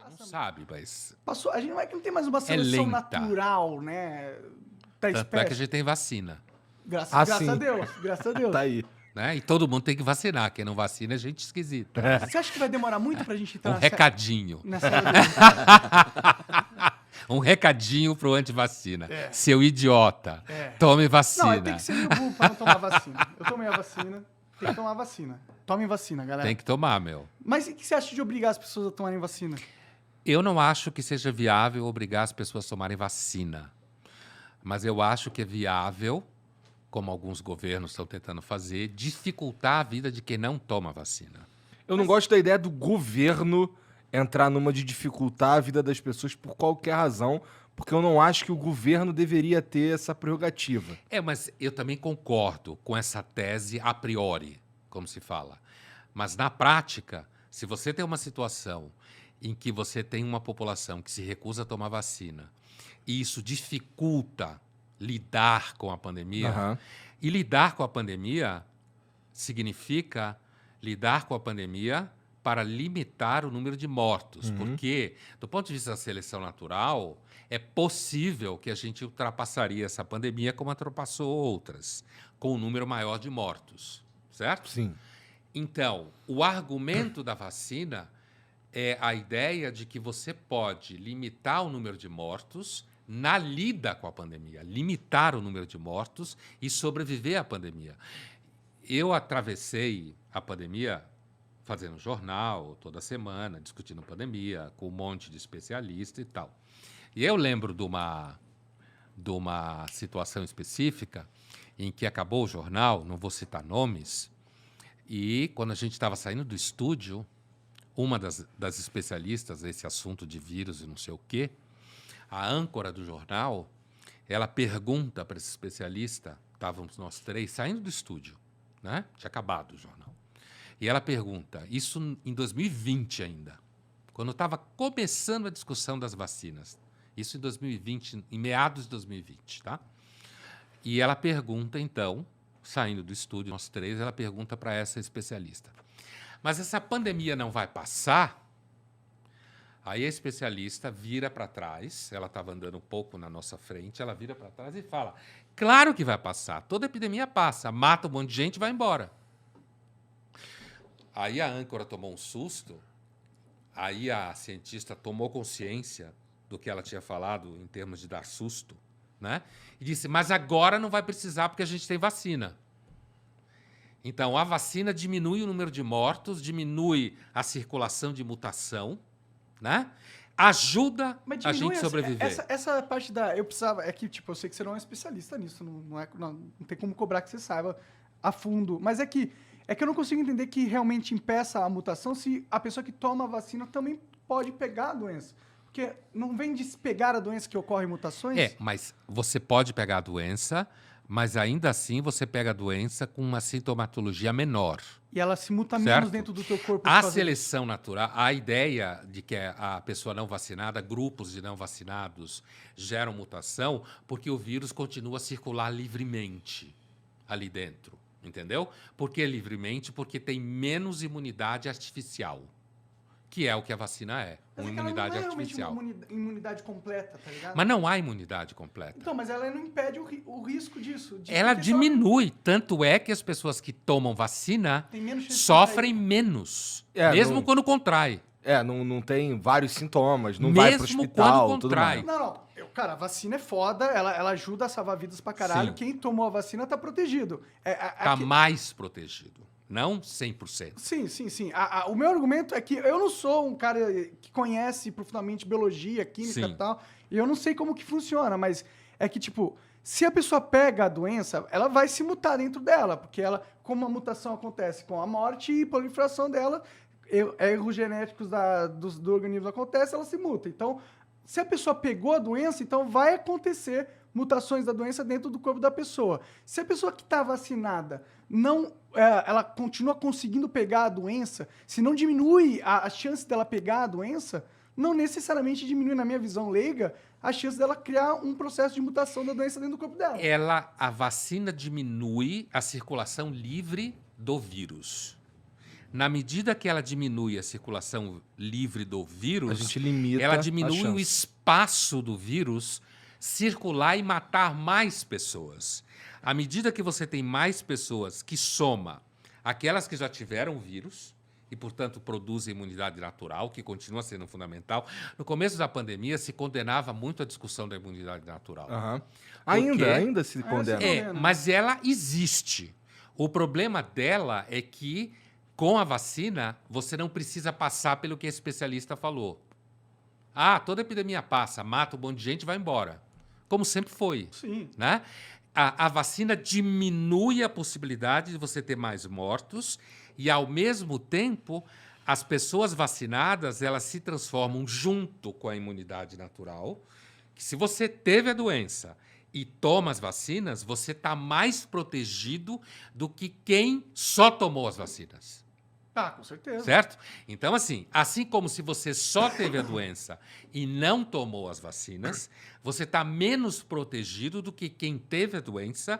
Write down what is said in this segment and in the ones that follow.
gente não sabe, mas Passou, a gente não é que não tem mais uma seleção lenta. natural, né? Da tanto é que a espécie. gente tem vacina. Graças sim. a Deus, graças a Deus. Tá aí. Né? E todo mundo tem que vacinar. Quem não vacina é gente esquisita. Você acha que vai demorar muito pra gente entrar Um recadinho. nessa era Um recadinho pro antivacina. Seu idiota. Tome vacina. Não, tem que ser meio burro pra não tomar vacina. Eu tomei a vacina, tem que tomar vacina. Tomem vacina, galera. Tem que tomar, meu. Mas o que você acha de obrigar as pessoas a tomarem vacina? Eu não acho que seja viável obrigar as pessoas a tomarem vacina. Mas eu acho que é viável, como alguns governos estão tentando fazer, dificultar a vida de quem não toma vacina. Eu não gosto da ideia do governo entrar numa de dificultar a vida das pessoas por qualquer razão, porque eu não acho que o governo deveria ter essa prerrogativa. Mas eu também concordo com essa tese a priori, como se fala. Mas na prática, se você tem uma situação em que você tem uma população que se recusa a tomar vacina e isso dificulta lidar com a pandemia, Aham. e lidar com a pandemia significa lidar com a pandemia para limitar o número de mortos, porque, do ponto de vista da seleção natural, é possível que a gente ultrapassaria essa pandemia como ultrapassou outras, com um número maior de mortos, certo? Sim. Então, o argumento da vacina é a ideia de que você pode limitar o número de mortos na lida com a pandemia, limitar o número de mortos e sobreviver à pandemia. Eu atravessei a pandemia fazendo jornal toda semana, discutindo pandemia, com um monte de especialista e tal. E eu lembro de uma situação específica em que acabou o jornal, não vou citar nomes, e quando a gente estava saindo do estúdio, uma das especialistas nesse assunto de vírus e não sei o quê, a âncora do jornal, ela pergunta para esse especialista, estávamos nós três saindo do estúdio, né? Tinha acabado o jornal. E ela pergunta, isso em 2020 ainda, quando estava começando a discussão das vacinas, isso em 2020, em meados de 2020, tá? E ela pergunta, então, saindo do estúdio, nós três, ela pergunta para essa especialista, mas essa pandemia não vai passar? Aí a especialista vira para trás, ela estava andando um pouco na nossa frente, ela vira para trás e fala, claro que vai passar, toda epidemia passa, mata um monte de gente e vai embora. Aí a âncora tomou um susto, aí a cientista tomou consciência do que ela tinha falado em termos de dar susto, né? E disse, mas agora não vai precisar porque a gente tem vacina. Então, a vacina diminui o número de mortos, diminui a circulação de mutação, né? Ajuda Mas a diminui gente sobreviver. essa parte da... Eu precisava... É que, tipo, eu sei que você não é um especialista nisso, não tem como cobrar que você saiba a fundo. Mas é que eu não consigo entender que realmente impeça a mutação se a pessoa que toma a vacina também pode pegar a doença. Porque não vem de se pegar a doença que ocorre mutações? Mas você pode pegar a doença, mas ainda assim você pega a doença com uma sintomatologia menor. E ela se muta Certo. menos dentro do teu corpo. por A causa seleção natural, a ideia de que a pessoa não vacinada, grupos de não vacinados geram mutação, porque o vírus continua a circular livremente ali dentro, entendeu? Por que livremente? Porque tem menos imunidade artificial, que é o que a vacina é, Mas uma é que ela imunidade não é realmente artificial. uma imunidade completa, tá ligado? Mas não há imunidade completa. Então, mas ela não impede o risco disso. Ela porque só diminui, tanto é que as pessoas que tomam vacina tem menos chance de sofrem contrair. menos, É, mesmo não- quando contrai. Não tem vários sintomas, não vai pro Mesmo hospital, quando tudo contrai. mais. Não. Cara, a vacina é foda, ela ajuda a salvar vidas pra caralho. Sim. Quem tomou a vacina tá protegido. Está mais protegido, não 100%. Sim. O meu argumento é que eu não sou um cara que conhece profundamente biologia, química Sim. e tal, e eu não sei como que funciona, mas é que, tipo, se a pessoa pega a doença, ela vai se mutar dentro dela, porque ela, como a mutação acontece com a morte e proliferação dela, erros genéticos do organismo acontecem, ela se muta. Então, se a pessoa pegou a doença, então vai acontecer mutações da doença dentro do corpo da pessoa. Se a pessoa que está vacinada ela continua conseguindo pegar a doença, se não diminui a chance dela pegar a doença, não necessariamente diminui, na minha visão leiga, a chance dela criar um processo de mutação da doença dentro do corpo dela. A vacina diminui a circulação livre do vírus. Na medida que ela diminui a circulação livre do vírus, A gente limita ela a diminui o chance. espaço do vírus circular e matar mais pessoas. À medida que você tem mais pessoas que soma aquelas que já tiveram o vírus e, portanto, produzem imunidade natural, que continua sendo fundamental. No começo da pandemia, se condenava muito a discussão da imunidade natural. Aham. quê? Ainda se condena. É. Mas ela existe. O problema dela é que, com a vacina, você não precisa passar pelo que a especialista falou. Ah, toda epidemia passa, mata um monte de gente e vai embora. Como sempre foi. Sim. Né? A vacina diminui a possibilidade de você ter mais mortos e, ao mesmo tempo, as pessoas vacinadas elas se transformam junto com a imunidade natural, que se você teve a doença e toma as vacinas, você está mais protegido do que quem só tomou as vacinas. Tá, com certeza. Certo? Então, assim como se você só teve a doença e não tomou as vacinas, você está menos protegido do que quem teve a doença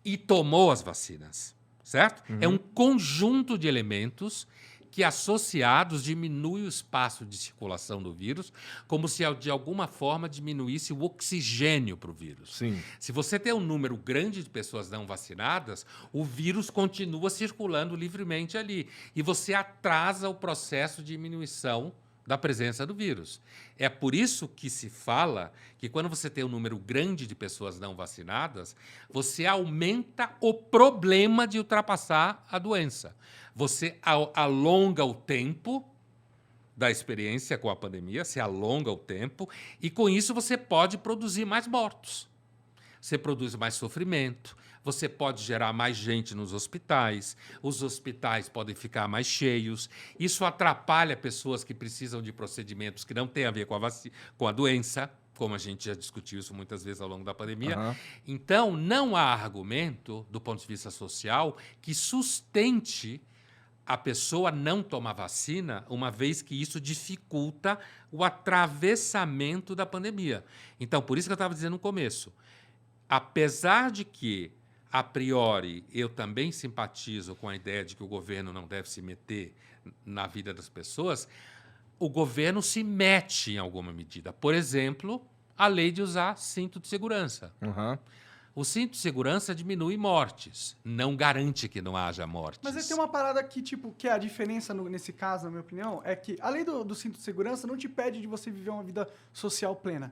e tomou as vacinas. Certo? É um conjunto de elementos que, associados, diminui o espaço de circulação do vírus, como se, de alguma forma, diminuísse o oxigênio para o vírus. Sim. Se você tem um número grande de pessoas não vacinadas, o vírus continua circulando livremente ali. E você atrasa o processo de diminuição da presença do vírus. É por isso que se fala que, quando você tem um número grande de pessoas não vacinadas, você aumenta o problema de ultrapassar a doença. Você alonga o tempo da experiência com a pandemia, se alonga o tempo, e com isso você pode produzir mais mortos. Você produz mais sofrimento, você pode gerar mais gente nos hospitais, os hospitais podem ficar mais cheios, isso atrapalha pessoas que precisam de procedimentos que não têm a ver com a doença, como a gente já discutiu isso muitas vezes ao longo da pandemia. Aham. Então, não há argumento, do ponto de vista social, que sustente a pessoa não tomar vacina, uma vez que isso dificulta o atravessamento da pandemia. Então, por isso que eu estava dizendo no começo, apesar de que, a priori, eu também simpatizo com a ideia de que o governo não deve se meter na vida das pessoas, o governo se mete em alguma medida. Por exemplo, a lei de usar cinto de segurança. Aham. O cinto de segurança diminui mortes, não garante que não haja mortes. Mas aí tem uma parada que, tipo, que é a diferença nesse caso, na minha opinião, é que a lei do cinto de segurança não te pede de você viver uma vida social plena.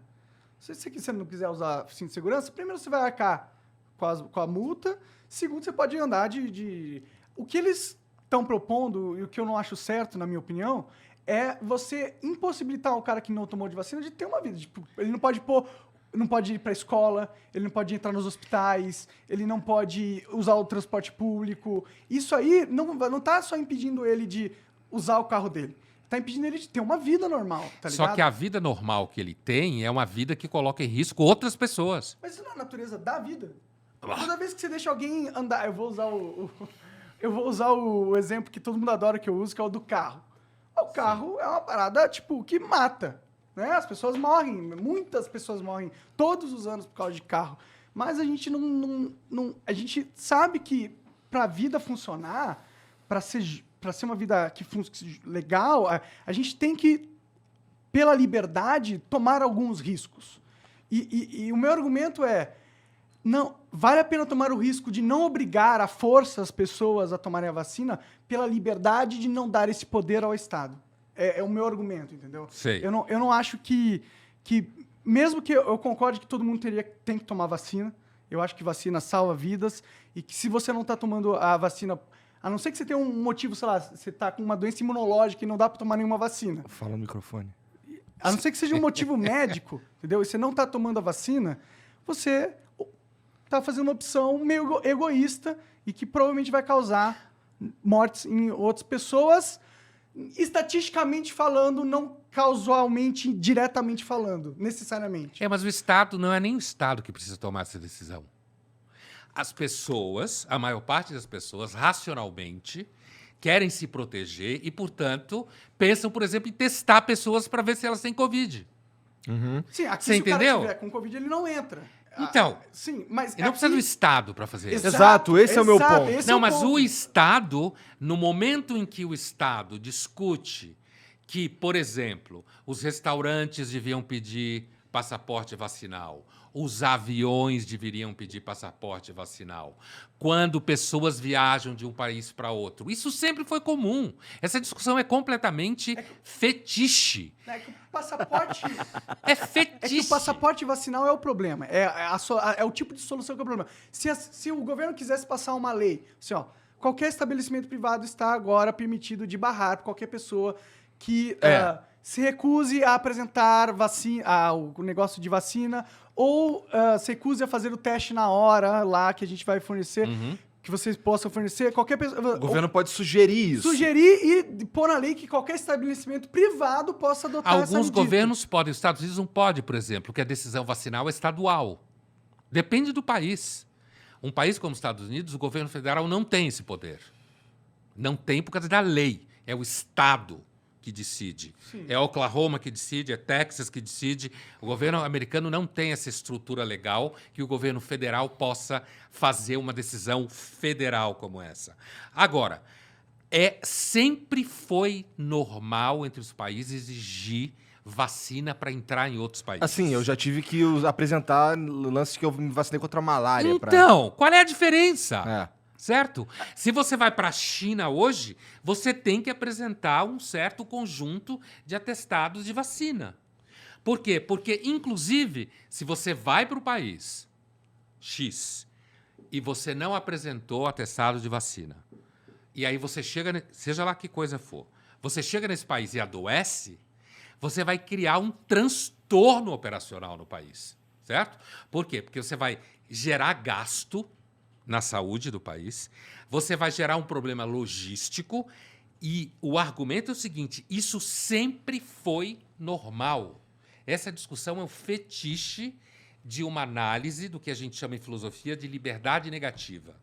Se você não quiser usar cinto de segurança, primeiro você vai arcar com a multa, segundo, você pode andar de... O que eles estão propondo, e o que eu não acho certo, na minha opinião, é você impossibilitar o cara que não tomou de vacina de ter uma vida. Tipo, ele não pode ir para a escola, ele não pode entrar nos hospitais, ele não pode usar o transporte público. Isso aí não tá só impedindo ele de usar o carro dele. Tá impedindo ele de ter uma vida normal, tá ligado? Só que a vida normal que ele tem é uma vida que coloca em risco outras pessoas. Mas isso não é a natureza da vida. Toda vez que você deixa alguém andar... Eu vou usar o exemplo que todo mundo adora que eu uso, que é o do carro. O carro é uma parada, tipo, que mata. Né? As pessoas morrem, muitas pessoas morrem todos os anos por causa de carro. Mas a gente a gente sabe que para a vida funcionar, para ser uma vida legal, a gente tem que, pela liberdade, tomar alguns riscos. E o meu argumento é, não, vale a pena tomar o risco de não obrigar à força as pessoas a tomarem a vacina pela liberdade de não dar esse poder ao Estado. É o meu argumento, entendeu? Sei. Eu não acho que mesmo que eu concorde que todo mundo tem que tomar vacina, eu acho que vacina salva vidas, e que se você não está tomando a vacina, a não ser que você tenha um motivo, sei lá, você está com uma doença imunológica e não dá para tomar nenhuma vacina. Fala no microfone. A não ser que seja um motivo médico, entendeu? E você não está tomando a vacina, você está fazendo uma opção meio egoísta e que provavelmente vai causar mortes em outras pessoas, estatisticamente falando, não causalmente, diretamente falando, necessariamente. Mas o Estado não é nem o Estado que precisa tomar essa decisão. As pessoas, a maior parte das pessoas, racionalmente, querem se proteger e, portanto, pensam, por exemplo, em testar pessoas para ver se elas têm Covid. Sim, aqui Você se o cara entendeu? estiver com Covid, ele não entra. Então, Sim, mas... ele não precisa do Estado para fazer isso. Exato, esse é o meu ponto. esse é Não, o mas ponto. o Estado, no momento em que o Estado discute que, por exemplo, os restaurantes deviam pedir passaporte vacinal, os aviões deveriam pedir passaporte vacinal, quando pessoas viajam de um país para outro. Isso sempre foi comum. Essa discussão é completamente fetiche. É que o passaporte... É fetiche. É que o passaporte vacinal é o problema. É o tipo de solução que é o problema. Se o governo quisesse passar uma lei, assim, ó, qualquer estabelecimento privado está agora permitido de barrar qualquer pessoa que se recuse a apresentar o negócio de vacina ou se recuse a fazer o teste na hora lá que a gente vai fornecer, que vocês possam fornecer, qualquer pessoa... O governo pode sugerir isso. Sugerir e pôr na lei que qualquer estabelecimento privado possa adotar essa Alguns medida. governos podem, os Estados Unidos não pode, por exemplo, que a decisão vacinal é estadual. Depende do país. Um país como os Estados Unidos, o governo federal não tem esse poder. Não tem por causa da lei. É o Estado que decide. Sim. É Oklahoma que decide, é Texas que decide. O governo americano não tem essa estrutura legal que o governo federal possa fazer uma decisão federal como essa. Agora, sempre foi normal entre os países exigir vacina para entrar em outros países. Assim, eu já tive que apresentar lances que eu me vacinei contra a malária. Então, qual é a diferença? É. Certo? Se você vai para a China hoje, você tem que apresentar um certo conjunto de atestados de vacina. Por quê? Porque, inclusive, se você vai para o país X e você não apresentou atestado de vacina, e aí você chega, seja lá que coisa for, você chega nesse país e adoece, você vai criar um transtorno operacional no país, certo? Por quê? Porque você vai gerar gasto na saúde do país, você vai gerar um problema logístico e o argumento é o seguinte, isso sempre foi normal. Essa discussão é um fetiche de uma análise do que a gente chama em filosofia de liberdade negativa,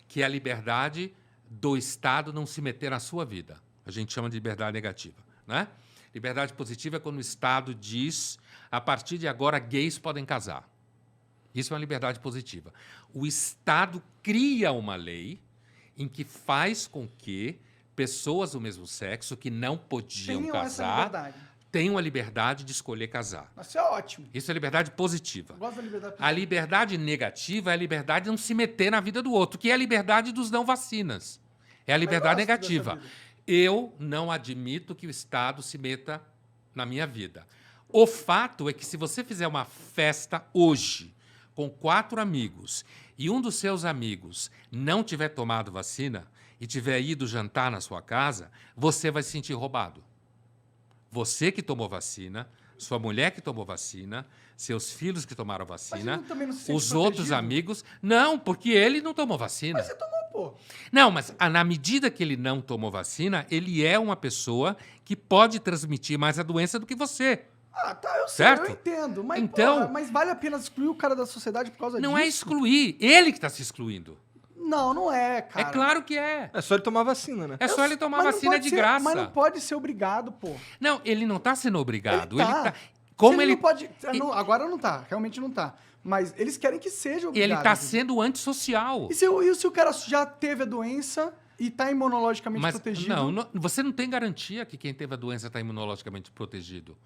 que é a liberdade do Estado não se meter na sua vida. A gente chama de liberdade negativa, né? Liberdade positiva é quando o Estado diz, a partir de agora, gays podem casar. Isso é uma liberdade positiva. O Estado cria uma lei em que faz com que pessoas do mesmo sexo que não podiam Tenham essa casar liberdade. tenham a liberdade de escolher casar. Isso é ótimo. Isso é liberdade positiva. Eu gosto da liberdade. A liberdade negativa é a liberdade de não se meter na vida do outro, que é a liberdade dos não vacinas. É a liberdade gosto dessa negativa. vida. Eu não admito que o Estado se meta na minha vida. O fato é que se você fizer uma festa hoje com 4 amigos e um dos seus amigos não tiver tomado vacina e tiver ido jantar na sua casa, você vai se sentir roubado. Você que tomou vacina, sua mulher que tomou vacina, seus filhos que tomaram vacina, ele também não se sente os outros protegido? amigos... Não, porque ele não tomou vacina. Mas você tomou, pô. Não, mas na medida que ele não tomou vacina, ele é uma pessoa que pode transmitir mais a doença do que você. Ah, tá, eu sei, Certo? eu entendo. Mas, Então- porra, mas vale a pena excluir o cara da sociedade por causa Não disso? é excluir, ele que está se excluindo. Não, não é, cara. É claro que é. É só ele tomar vacina, né? É só ele tomar Mas não vacina pode de ser- graça. Mas não pode ser obrigado, pô. Não, ele não está sendo obrigado. Ele tá. Como Se ele não pode... agora não tá, realmente não tá. Mas eles querem que seja obrigado. ele está sendo antissocial. E se o cara já teve a doença e tá imunologicamente Mas protegido? você não tem garantia que quem teve a doença está imunologicamente protegido.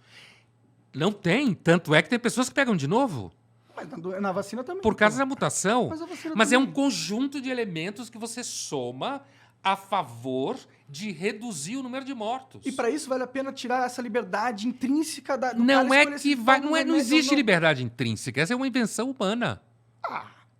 Não tem. Tanto é que tem pessoas que pegam de novo Mas na vacina também. por causa pô. da mutação. Mas a vacina Mas é um também. conjunto de elementos que você soma a favor de reduzir o número de mortos. E para isso vale a pena tirar essa liberdade intrínseca do Não cara é escolher que se vai. toma Não, um não remédio ou existe não. liberdade intrínseca. Essa é uma invenção humana.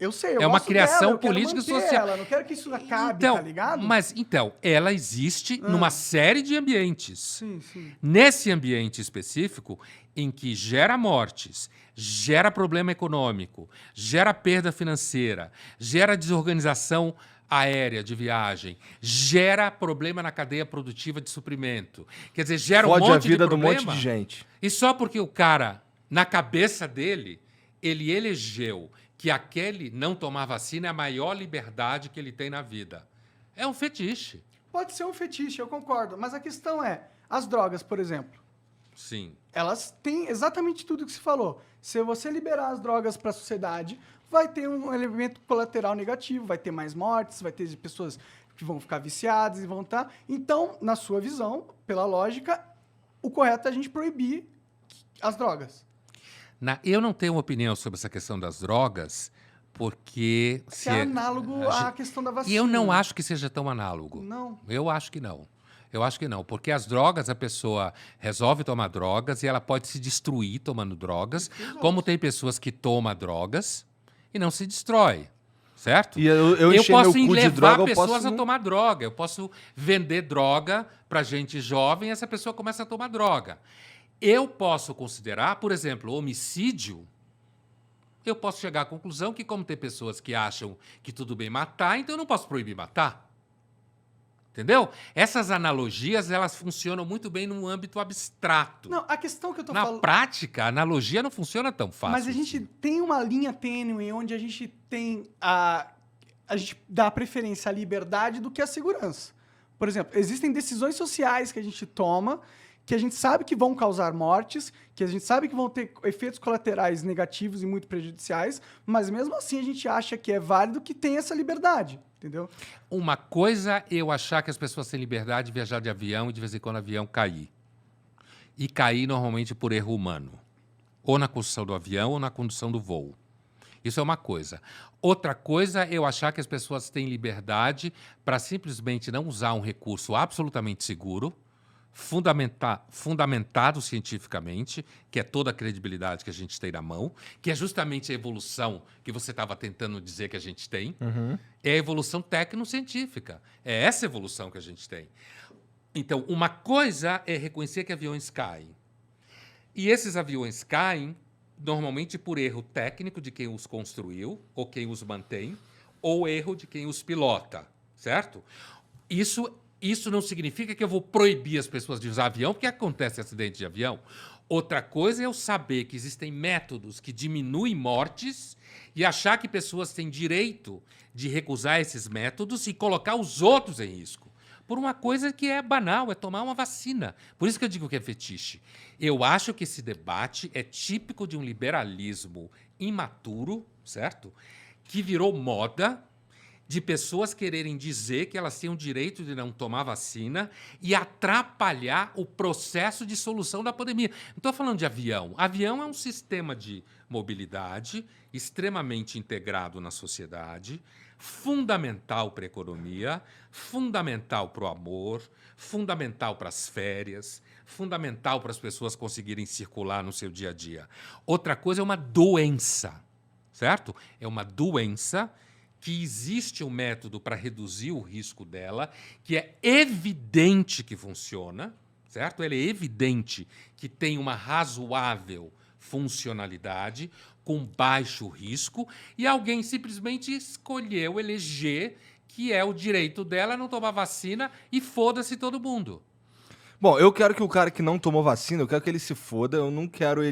Eu sei, eu É uma gosto criação dela, eu quero política e manter social. Ela, não quero que isso acabe, Então, tá ligado? Então, ela existe numa série de ambientes. Sim, sim. Nesse ambiente específico, em que gera mortes, gera problema econômico, gera perda financeira, gera desorganização aérea de viagem, gera problema na cadeia produtiva de suprimento. Quer dizer, gera um Fode monte a vida de de um problema. monte de gente. E só porque o cara, na cabeça dele, ele elegeu que aquele não tomar vacina é a maior liberdade que ele tem na vida. É um fetiche. Pode ser um fetiche, eu concordo. Mas a questão é, as drogas, por exemplo. Sim. Elas têm exatamente tudo que se falou. Se você liberar as drogas para a sociedade, vai ter um elemento colateral negativo, vai ter mais mortes, vai ter pessoas que vão ficar viciadas e vão estar... Então, na sua visão, pela lógica, o correto é a gente proibir as drogas. Eu não tenho opinião sobre essa questão das drogas, porque... Se é análogo à questão da vacina. E eu não acho que seja tão análogo. Não. Eu acho que não. Eu acho que não, porque as drogas, a pessoa resolve tomar drogas e ela pode se destruir tomando drogas, como tem pessoas que tomam drogas e não se destrói, certo? E eu encher posso meu cu de levar droga, eu pessoas posso a não- tomar droga, eu posso vender droga para gente jovem e essa pessoa começa a tomar droga. Eu posso considerar, por exemplo, homicídio, eu posso chegar à conclusão que como tem pessoas que acham que tudo bem matar, então eu não posso proibir matar. Entendeu? Essas analogias, elas funcionam muito bem num âmbito abstrato. Não, a questão que eu tô Na falando... prática, a analogia não funciona tão fácil. Mas a gente assim. tem uma linha tênue onde a gente tem a gente dá preferência à liberdade do que à segurança. Por exemplo, existem decisões sociais que a gente toma que a gente sabe que vão causar mortes, que a gente sabe que vão ter efeitos colaterais negativos e muito prejudiciais, mas mesmo assim a gente acha que é válido que tenha essa liberdade, entendeu? Uma coisa é eu achar que as pessoas têm liberdade de viajar de avião e de vez em quando o avião cair. E cair normalmente por erro humano. Ou na construção do avião ou na condução do voo. Isso é uma coisa. Outra coisa é eu achar que as pessoas têm liberdade para simplesmente não usar um recurso absolutamente seguro, fundamentado cientificamente, que é toda a credibilidade que a gente tem na mão, que é justamente a evolução que você estava tentando dizer que a gente tem, é a evolução tecnocientífica. É essa evolução que a gente tem. Então, uma coisa é reconhecer que aviões caem. E esses aviões caem normalmente por erro técnico de quem os construiu, ou quem os mantém, ou erro de quem os pilota, certo? Isso não significa que eu vou proibir as pessoas de usar avião, porque acontece acidente de avião. Outra coisa é eu saber que existem métodos que diminuem mortes e achar que pessoas têm direito de recusar esses métodos e colocar os outros em risco. Por uma coisa que é banal, é tomar uma vacina. Por isso que eu digo que é fetiche. Eu acho que esse debate é típico de um liberalismo imaturo, certo? Que virou moda de pessoas quererem dizer que elas têm o direito de não tomar vacina e atrapalhar o processo de solução da pandemia. Não estou falando de avião. Avião é um sistema de mobilidade extremamente integrado na sociedade, fundamental para a economia, fundamental para o amor, fundamental para as férias, fundamental para as pessoas conseguirem circular no seu dia a dia. Outra coisa é uma doença, certo? É uma doença que existe um método para reduzir o risco dela, que é evidente que funciona, certo? Ele é evidente que tem uma razoável funcionalidade, com baixo risco, e alguém simplesmente escolheu eleger que é o direito dela não tomar vacina e foda-se todo mundo. Bom, eu quero que o cara que não tomou vacina, eu quero que ele se foda, eu não quero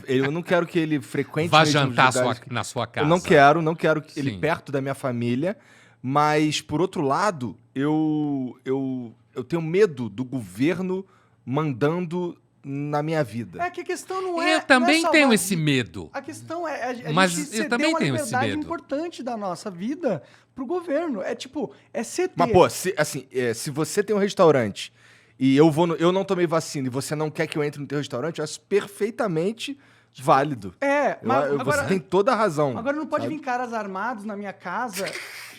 eu não quero que ele frequente Vá mesmo os jantar lugares na sua casa. Eu não quero ele Sim. perto da minha família, mas, por outro lado, eu tenho medo do governo mandando na minha vida. É que a questão não é... Eu também não é tenho salvar esse medo. A questão é a Mas gente eu ceder também uma tenho esse liberdade medo. importante da nossa vida pro governo. É tipo, é ceder. Mas, pô, se você tem um restaurante e eu não tomei vacina e você não quer que eu entre no teu restaurante, eu acho perfeitamente válido. Mas Você tem toda a razão. Agora não pode sabe? vir caras armados na minha casa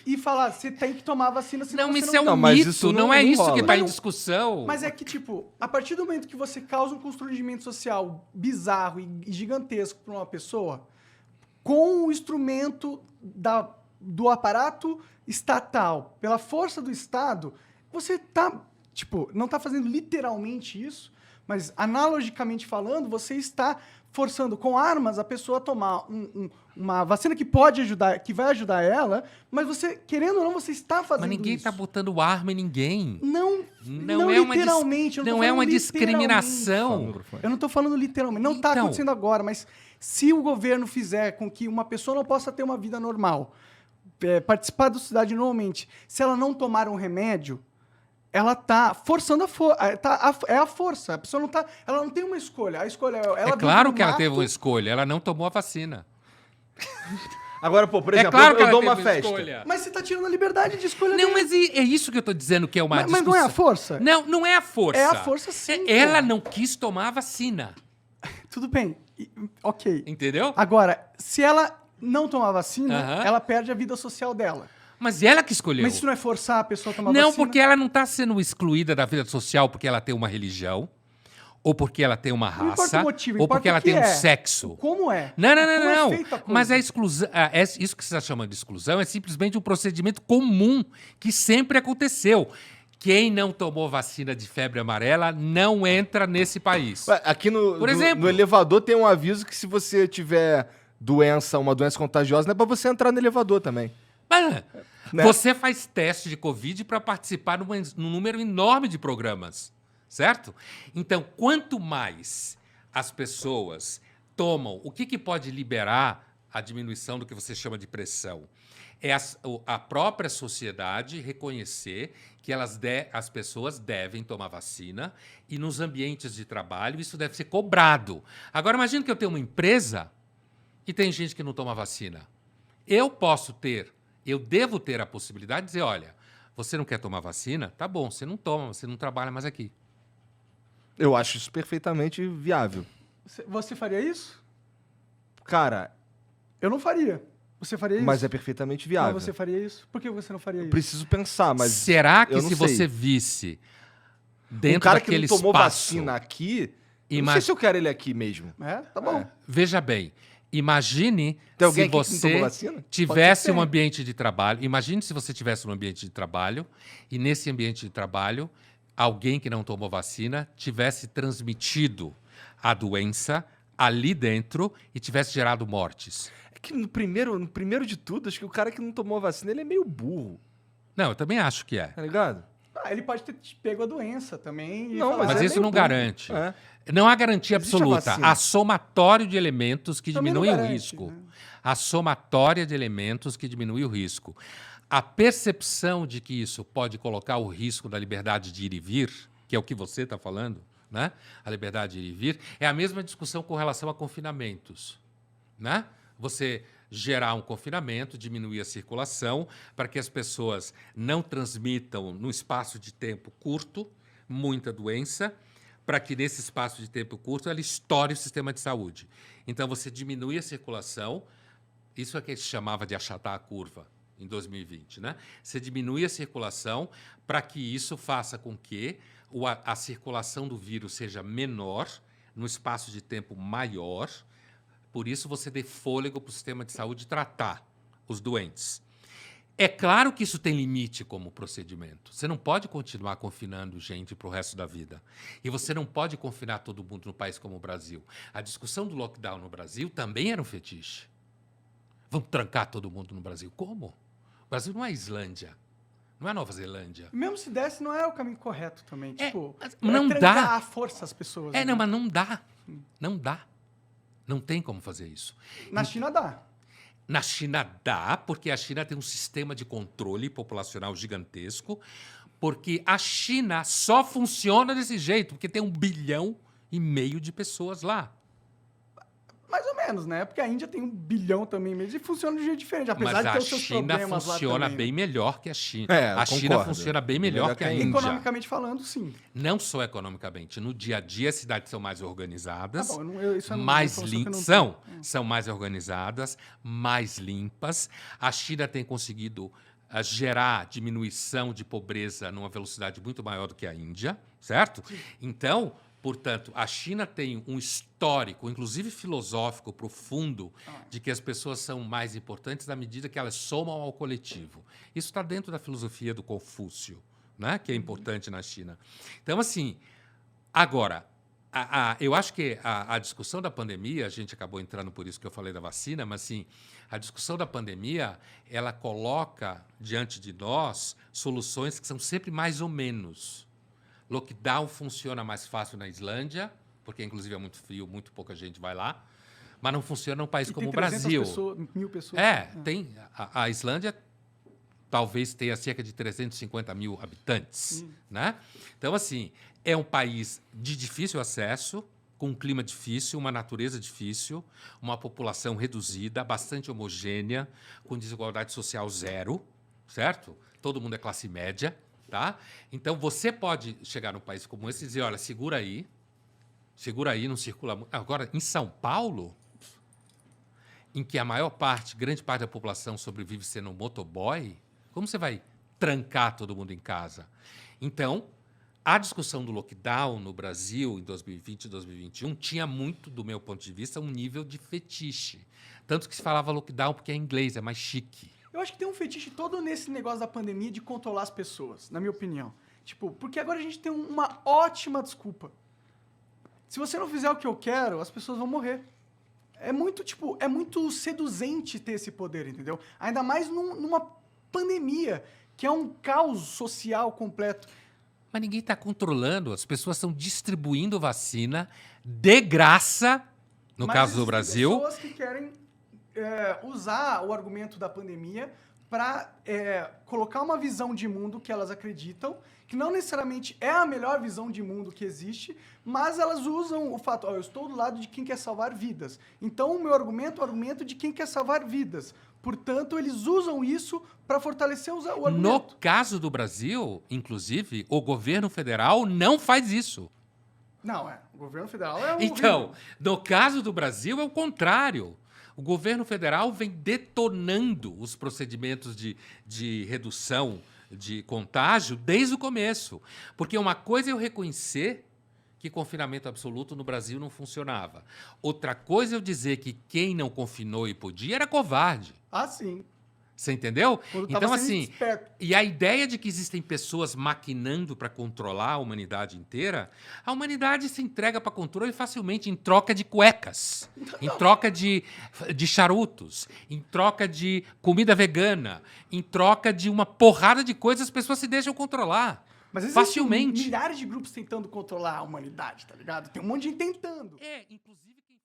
e falar, você tem que tomar vacina, senão Não, você isso não... é um Não, mas mito, isso não não é isso que rola. está em Não, discussão. Mas é que, tipo, a partir do momento que você causa um constrangimento social bizarro e gigantesco para uma pessoa, com o instrumento do aparato estatal, pela força do Estado, você tá, tipo, não tá fazendo literalmente isso, mas analogicamente falando, você está forçando com armas a pessoa a tomar uma vacina que pode ajudar, que vai ajudar ela, mas você, querendo ou não, você está fazendo Mas ninguém isso. está botando arma em ninguém. Não é uma literalmente. não é uma discriminação. Eu não estou falando literalmente. Não está Então. acontecendo agora, mas se o governo fizer com que uma pessoa não possa ter uma vida normal, participar da sociedade normalmente, se ela não tomar um remédio, ela tá forçando a força. É a força. A pessoa não tá. Ela não tem uma escolha. A escolha é. Ela É claro que ela mato, teve uma escolha, ela não tomou a vacina. Agora, pô, por exemplo, claro que eu ela dou teve uma festa. escolha. Mas você tá tirando a liberdade de escolha Não, dele. mas é isso que eu tô dizendo que é uma Mas discussão. não é a força? Não, não é a força. É a força sim, Ela pô. não quis tomar a vacina, Tudo bem. Ok. entendeu? Agora, se ela não tomar vacina, Aham. ela perde a vida social dela. Mas ela que escolheu. Mas isso não é forçar a pessoa a tomar Não, vacina? porque ela não está sendo excluída da vida social porque ela tem uma religião, ou porque ela tem uma Não importa raça, o motivo, ou importa porque ela o que tem um é. sexo. Como é? Não, não, Como não, é não. feita a coisa? Mas a exclusão, isso que você está chamando de exclusão é simplesmente um procedimento comum que sempre aconteceu. Quem não tomou vacina de febre amarela não entra nesse país. Ué, aqui Por exemplo. no elevador tem um aviso que se você tiver uma doença contagiosa, não é pra você entrar no elevador também. Mas, Né? você faz teste de Covid para participar num número enorme de programas, certo? Então, quanto mais as pessoas tomam, o que pode liberar a diminuição do que você chama de pressão? É a própria sociedade reconhecer que as pessoas devem tomar vacina e nos ambientes de trabalho isso deve ser cobrado. Agora, imagine que eu tenho uma empresa e tem gente que não toma vacina. Eu devo ter a possibilidade de dizer, olha, você não quer tomar vacina? Tá bom, você não toma, você não trabalha mais aqui. Eu acho isso perfeitamente viável. Você faria isso? Cara, Eu não faria. Você faria isso? mas é perfeitamente viável. Mas você faria isso? Por que você não faria isso? Preciso pensar, mas será que eu não se sei. você visse Um dentro cara que daquele não tomou espaço... vacina aqui, eu não Ima- sei se eu quero ele aqui mesmo. É? Tá bom. Veja bem, imagine Tem alguém se aqui que não tomou você vacina? Pode tivesse ser. um ambiente de trabalho. Imagine se você tivesse um ambiente de trabalho e nesse ambiente de trabalho alguém que não tomou vacina tivesse transmitido a doença ali dentro e tivesse gerado mortes. É que no primeiro de tudo, acho que o cara que não tomou vacina, ele é meio burro, Não, eu também acho que é. tá ligado? Ele pode ter pego a doença também. Não, falar, Mas é isso meio não burro. garante. É. Não há garantia Existe a absoluta. vacina. Há somatório de elementos que Também não diminuem o garante, risco. né? A somatória de elementos que diminui o risco. A percepção de que isso pode colocar o risco da liberdade de ir e vir, que é o que você está falando, né? A liberdade de ir e vir, é a mesma discussão com relação a confinamentos, né? Você gerar um confinamento, diminuir a circulação, para que as pessoas não transmitam, num espaço de tempo curto, muita doença, para que nesse espaço de tempo curto ela estoure o sistema de saúde. Então, você diminui a circulação, isso é que se chamava de achatar a curva em 2020, né? Você diminui a circulação para que isso faça com que a circulação do vírus seja menor, num espaço de tempo maior. Por isso, você dê fôlego para o sistema de saúde tratar os doentes. É claro que isso tem limite como procedimento. Você não pode continuar confinando gente para o resto da vida. E você não pode confinar todo mundo no país como o Brasil. A discussão do lockdown no Brasil também era um fetiche. Vamos trancar todo mundo no Brasil. Como? O Brasil não é Islândia. Não é Nova Zelândia. Mesmo se desse, não é o caminho correto também. Tipo, mas não trancar dá. à força as pessoas. É, né? não, mas não dá. Não dá. Não tem como fazer isso. Na China dá. Na China dá, porque a China tem um sistema de controle populacional gigantesco, porque a China só funciona desse jeito, porque tem 1,5 bilhão de pessoas lá. Mais ou menos, né? Porque a Índia tem 1 bilhão também mesmo e funciona de um jeito diferente. Apesar Mas de a ter os seus China problemas lá funciona também, bem né? melhor que a China. É, eu a China concordo. funciona bem melhor que a Índia. Economicamente falando, sim. Não só economicamente. No dia a dia, as cidades são mais organizadas, Tá bom, isso é uma mais informação que eu não são mais organizadas, mais limpas. A China tem conseguido gerar diminuição de pobreza numa velocidade muito maior do que a Índia, certo? Então, portanto, a China tem um histórico, inclusive filosófico, profundo, de que as pessoas são mais importantes na medida que elas somam ao coletivo. Isso está dentro da filosofia do Confúcio, né? Que é importante na China. Então, assim, agora, eu acho que a discussão da pandemia, a gente acabou entrando por isso que eu falei da vacina, mas assim, a discussão da pandemia, ela coloca diante de nós soluções que são sempre mais ou menos. Lockdown funciona mais fácil na Islândia, porque inclusive é muito frio, muito pouca gente vai lá, mas não funciona num país E como tem o Brasil. 300 mil pessoas. Tem. A Islândia talvez tenha cerca de 350 mil habitantes, né? Então, assim, é um país de difícil acesso, com um clima difícil, uma natureza difícil, uma população reduzida, bastante homogênea, com desigualdade social zero, certo? Todo mundo é classe média, tá? Então, você pode chegar num país como esse e dizer, olha, segura aí, não circula muito. Agora, em São Paulo, em que a maior parte, grande parte da população sobrevive sendo um motoboy, como você vai trancar todo mundo em casa? Então, a discussão do lockdown no Brasil em 2020 e 2021 tinha muito, do meu ponto de vista, um nível de fetiche. Tanto que se falava lockdown porque é inglês, é mais chique. Eu acho que tem um fetiche todo nesse negócio da pandemia de controlar as pessoas, na minha opinião. Tipo, porque agora a gente tem uma ótima desculpa. Se você não fizer o que eu quero, as pessoas vão morrer. É muito, tipo, é muito seduzente ter esse poder, entendeu? Ainda mais numa pandemia, que é um caos social completo. Mas ninguém está controlando, as pessoas estão distribuindo vacina de graça, no Mas caso do existem Brasil. pessoas que querem usar o argumento da pandemia para colocar uma visão de mundo que elas acreditam, que não necessariamente é a melhor visão de mundo que existe, mas elas usam o fato, eu estou do lado de quem quer salvar vidas. Então, o meu argumento é o argumento de quem quer salvar vidas. Portanto, eles usam isso para fortalecer o argumento. No caso do Brasil, inclusive, o governo federal não faz isso. Não, o governo federal é Então, no caso do Brasil, é o contrário. O governo federal vem detonando os procedimentos de redução de contágio desde o começo. Porque uma coisa é eu reconhecer que confinamento absoluto no Brasil não funcionava. Outra coisa é eu dizer que quem não confinou e podia era covarde. Ah, sim. Você entendeu? Quando tava Então, sendo assim, esperto. e a ideia de que existem pessoas maquinando para controlar a humanidade inteira, a humanidade se entrega para controle facilmente em troca de cuecas, em troca de charutos, em troca de comida vegana, em troca de uma porrada de coisas, as pessoas se deixam controlar. Mas existem Facilmente. milhares de grupos tentando controlar a humanidade, tá ligado? Tem um monte de gente tentando. Inclusive quem